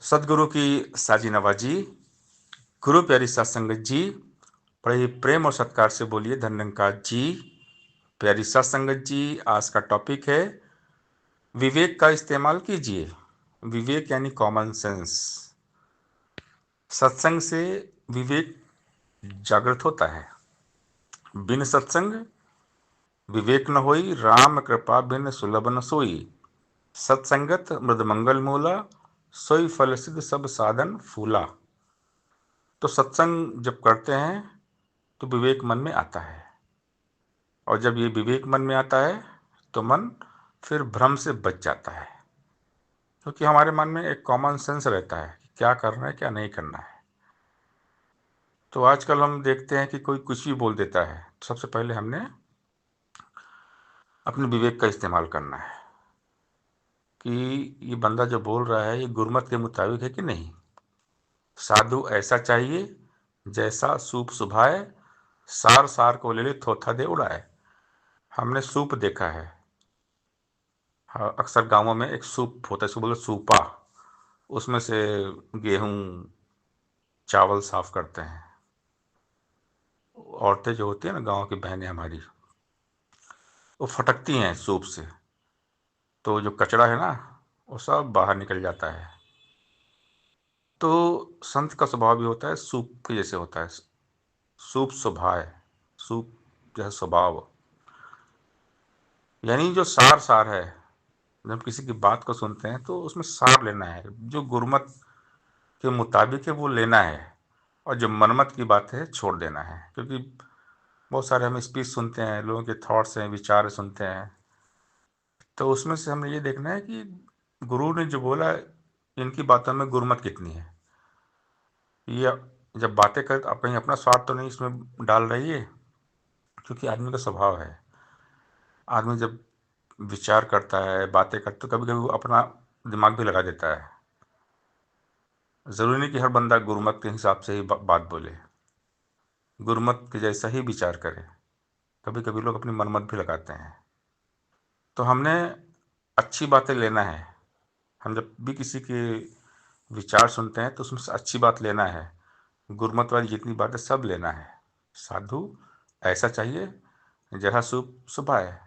सदगुरु की साजी नवाजी, गुरु प्यारी सत्संगत जी, बड़े ही प्रेम और सत्कार से बोलिए धन्यंकार जी। प्यारी सत्संगत जी, आज का टॉपिक है विवेक का इस्तेमाल कीजिए। विवेक यानी कॉमन सेंस। सत्संग से विवेक जागृत होता है। बिन सत्संग विवेक न होई, राम कृपा बिन सुलभ न सोई। सत्संगत मृदमंगल मूला, सोई फल सिद्ध सब साधन फूला। तो सत्संग जब करते हैं तो विवेक मन में आता है, और जब ये विवेक मन में आता है तो मन फिर भ्रम से बच जाता है, क्योंकि हमारे मन में एक कॉमन सेंस रहता है कि क्या करना है क्या नहीं करना है। तो आजकल हम देखते हैं कि कोई कुछ भी बोल देता है, तो सबसे पहले हमने अपने विवेक का इस्तेमाल करना है कि ये बंदा जो बोल रहा है ये गुरमत के मुताबिक है कि नहीं। साधु ऐसा चाहिए जैसा सूप सुभाए, सार सार को ले ले थोथा दे उड़ाए। हमने सूप देखा है। हाँ, अक्सर गांवों में एक सूप होता है, इसको बोलो सूपा। उसमें से गेहूं चावल साफ करते हैं। औरतें जो होती हैं ना, गांव की बहनें हमारी, वो फटकती हैं सूप से, तो जो कचरा है ना वो सब बाहर निकल जाता है। तो संत का स्वभाव भी होता है सूप के जैसे होता है। सूप स्वभाव, सूप जैसा स्वभाव, यानी जो सार सार है। जब किसी की बात को सुनते हैं तो उसमें सार लेना है, जो गुरमत के मुताबिक है वो लेना है, और जो मनमत की बात है छोड़ देना है। क्योंकि बहुत सारे हम स्पीच सुनते हैं, लोगों के थॉट्स हैं, विचार सुनते हैं, तो उसमें से हमें ये देखना है कि गुरु ने जो बोला इनकी बातों में गुरमत कितनी है। ये जब बातें कर तो कहीं अपना स्वार्थ तो नहीं इसमें डाल रही है, क्योंकि आदमी का स्वभाव है। आदमी जब विचार करता है, बातें करता, तो कभी कभी वो अपना दिमाग भी लगा देता है। ज़रूरी नहीं कि हर बंदा गुरमत के हिसाब से ही बात बोले, गुरमत के जैसा ही विचार करे। कभी कभी लोग अपनी मनमत भी लगाते हैं। तो हमने अच्छी बातें लेना है। हम जब भी किसी के विचार सुनते हैं तो उसमें से अच्छी बात लेना है। गुरमत वाली जितनी बातें सब लेना है। साधु ऐसा चाहिए जरा सुभाए,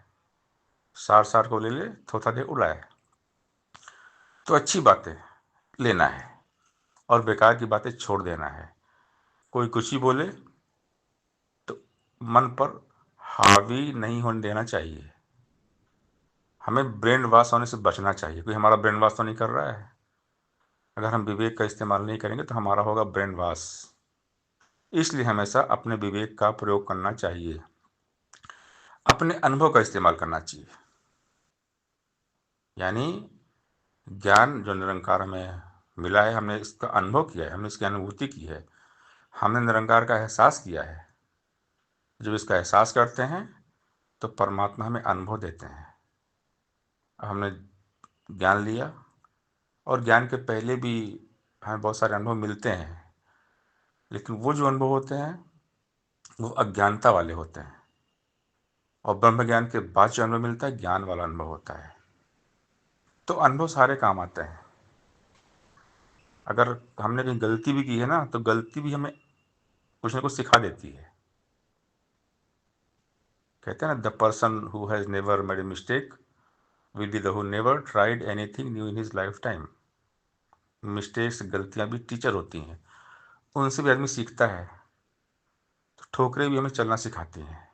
सार सार को ले ले थोथा दे उड़ाए। तो अच्छी बातें लेना है और बेकार की बातें छोड़ देना है। कोई कुछ ही बोले तो मन पर हावी नहीं होने देना चाहिए। हमें ब्रेन वॉश होने से बचना चाहिए। कोई हमारा ब्रेन वॉश तो नहीं कर रहा है। अगर हम विवेक का इस्तेमाल नहीं करेंगे तो हमारा होगा ब्रेन वॉश। इसलिए हमेशा अपने विवेक का प्रयोग करना चाहिए, अपने अनुभव का इस्तेमाल करना चाहिए। यानी ज्ञान जो निरंकार हमें मिला है, हमने इसका अनुभव किया है, हमने इसकी अनुभूति की है, हमने निरंकार का एहसास किया है। जब इसका एहसास करते हैं तो परमात्मा हमें अनुभव देते हैं। हमने ज्ञान लिया, और ज्ञान के पहले भी हमें बहुत सारे अनुभव मिलते हैं, लेकिन वो जो अनुभव होते हैं वो अज्ञानता वाले होते हैं, और ब्रह्म ज्ञान के बाद जो अनुभव मिलता है ज्ञान वाला अनुभव होता है। तो अनुभव सारे काम आते हैं। अगर हमने कहीं गलती भी की है ना, तो गलती भी हमें कुछ ना कुछ सिखा देती है। कहते हैं ना, the person who has never made a mistake will be the who never tried anything new in his life time. Mistakes, गलतियां भी टीचर होती हैं, उनसे भी आदमी सीखता है। तो ठोकरें भी हमें चलना सिखाती हैं।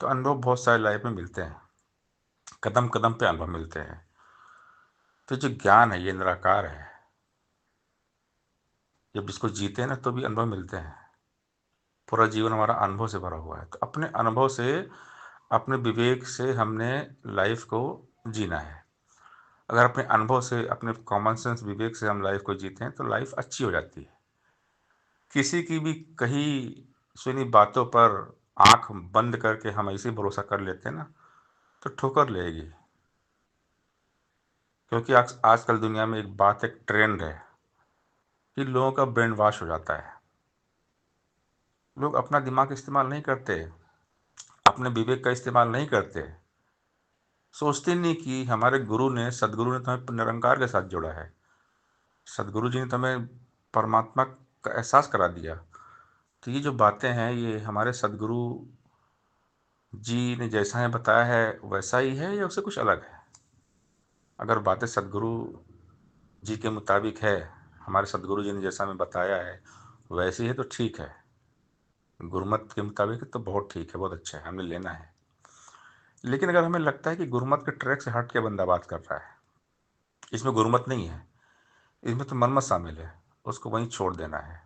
तो अनुभव बहुत सारे लाइफ में मिलते हैं, कदम कदम पे अनुभव मिलते हैं। तो जो ज्ञान है ये निराकार है। जब इसको जीते हैं ना तो भी अनुभव मिलते हैं। पूरा जीवन हमारा अनुभव से भरा हुआ है। तो अपने अनुभव से, अपने विवेक से हमने लाइफ को जीना है। अगर अपने अनुभव से, अपने कॉमन सेंस विवेक से हम लाइफ को जीते हैं तो लाइफ अच्छी हो जाती है। किसी की भी कही सुनी बातों पर आंख बंद करके हम ऐसे भरोसा कर लेते हैं ना, तो ठोकर लेगी। क्योंकि आजकल दुनिया में एक बात, एक ट्रेंड है कि लोगों का ब्रेन वॉश हो जाता है। लोग अपना दिमाग इस्तेमाल नहीं करते, अपने विवेक का इस्तेमाल नहीं करते। सोचते नहीं कि हमारे गुरु ने, सदगुरु ने तो हमें निरंकार के साथ जोड़ा है। सदगुरु जी ने तो हमें परमात्मा का एहसास करा दिया। तो ये जो बातें हैं ये हमारे सदगुरु जी ने जैसा हमें बताया है वैसा ही है या उससे कुछ अलग है? अगर बातें सदगुरु जी के मुताबिक है, हमारे सदगुरु जी ने जैसा हमें बताया है वैसी है तो ठीक है। गुरुमत के मुताबिक है तो बहुत ठीक है, बहुत अच्छा है, हमने लेना है। लेकिन अगर हमें लगता है कि गुरुमत के ट्रैक से हट के बंदा बात कर रहा है, इसमें गुरुमत नहीं है, इसमें तो मनमत शामिल है, उसको वहीं छोड़ देना है।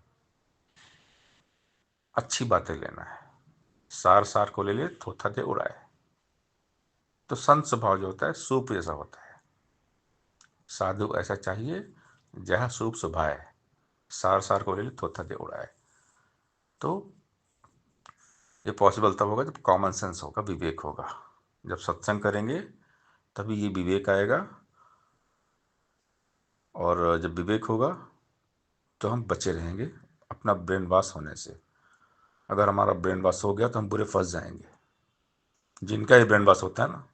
अच्छी बातें लेना है। सार सार को ले ले थोथा दे उड़ाए। तो संत स्वभाव जो होता है सूप जैसा होता है। साधु ऐसा चाहिए जहाँ सूप सुभाए, सार सार को ले ले थोथा दे उड़ाए। तो ये पॉसिबल तब होगा जब कॉमन सेंस होगा, विवेक होगा। जब सत्संग करेंगे तभी ये विवेक आएगा, और जब विवेक होगा तो हम बचे रहेंगे अपना ब्रेन वॉश होने से। अगर हमारा ब्रेन वॉश हो गया तो हम बुरे फंस जाएंगे। जिनका ही ब्रेन वॉश होता है ना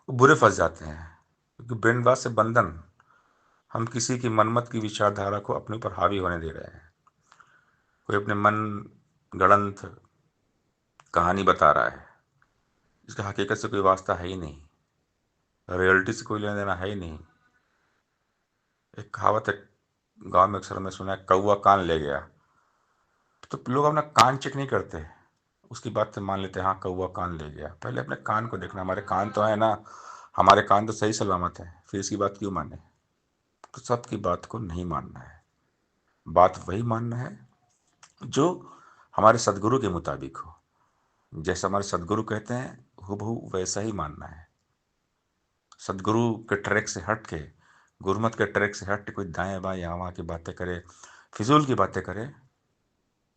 वो बुरे फंस जाते हैं, क्योंकि ब्रेन वॉश से बंधन, हम किसी की मनमत की विचारधारा को अपने ऊपर हावी होने दे रहे हैं। कोई अपने मन गढ़ंत कहानी बता रहा है, इसका हकीकत से कोई वास्ता है ही नहीं, रियलिटी से कोई लेना देना है ही नहीं। एक कहावत है, गांव में अक्सर मैं सुना है, कौवा कान ले गया। तो लोग अपना कान चेक नहीं करते, उसकी बात से मान लेते हैं हाँ कौवा कान ले गया। पहले अपने कान को देखना, हमारे कान तो है ना, हमारे कान तो सही सलामत है, फिर इसकी बात क्यों माने? तो सबकी बात को नहीं मानना है। बात वही मानना है जो हमारे सदगुरु के मुताबिक हो। जैसा हमारे सदगुरु कहते हैं हूबहू वैसा ही मानना है। सदगुरु के ट्रैक से हट के, गुरमत के ट्रैक से हट के कोई दाएं बाएं यहाँ वहाँ की बातें करे, फिजूल की बातें करे,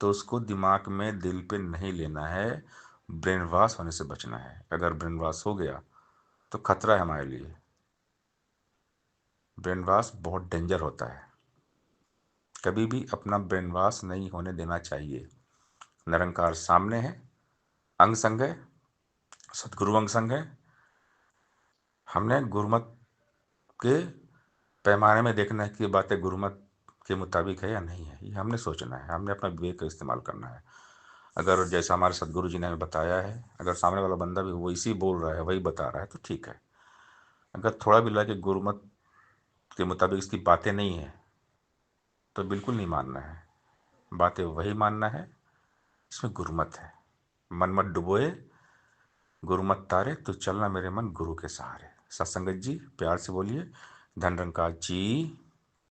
तो उसको दिमाग में दिल पे नहीं लेना है। ब्रेन वॉश होने से बचना है। अगर ब्रेन वॉश हो गया तो खतरा है हमारे लिए। ब्रेन वॉश बहुत डेंजर होता है। कभी भी अपना ब्रेन वॉश नहीं होने देना चाहिए। निरंकार सामने है, अंग संग है, सदगुरु अंग संग है। हमने गुरुमत के पैमाने में देखना है कि बातें गुरुमत के मुताबिक है या नहीं है, ये हमने सोचना है। हमने अपना विवेक का इस्तेमाल करना है। अगर जैसा हमारे सदगुरु जी ने हमें बताया है, अगर सामने वाला बंदा भी वैसी बोल रहा है, वही बता रहा है, तो ठीक है। अगर थोड़ा भी लगे गुरुमत के मुताबिक इसकी बातें नहीं है तो बिल्कुल नहीं मानना है। बातें वही मानना है, इसमें गुरुमत है। मन मत डुबोए, गुरुमत तारे, तो चलना मेरे मन गुरु के सहारे। सत्संगत जी प्यार से बोलिए, धन निरंकार जी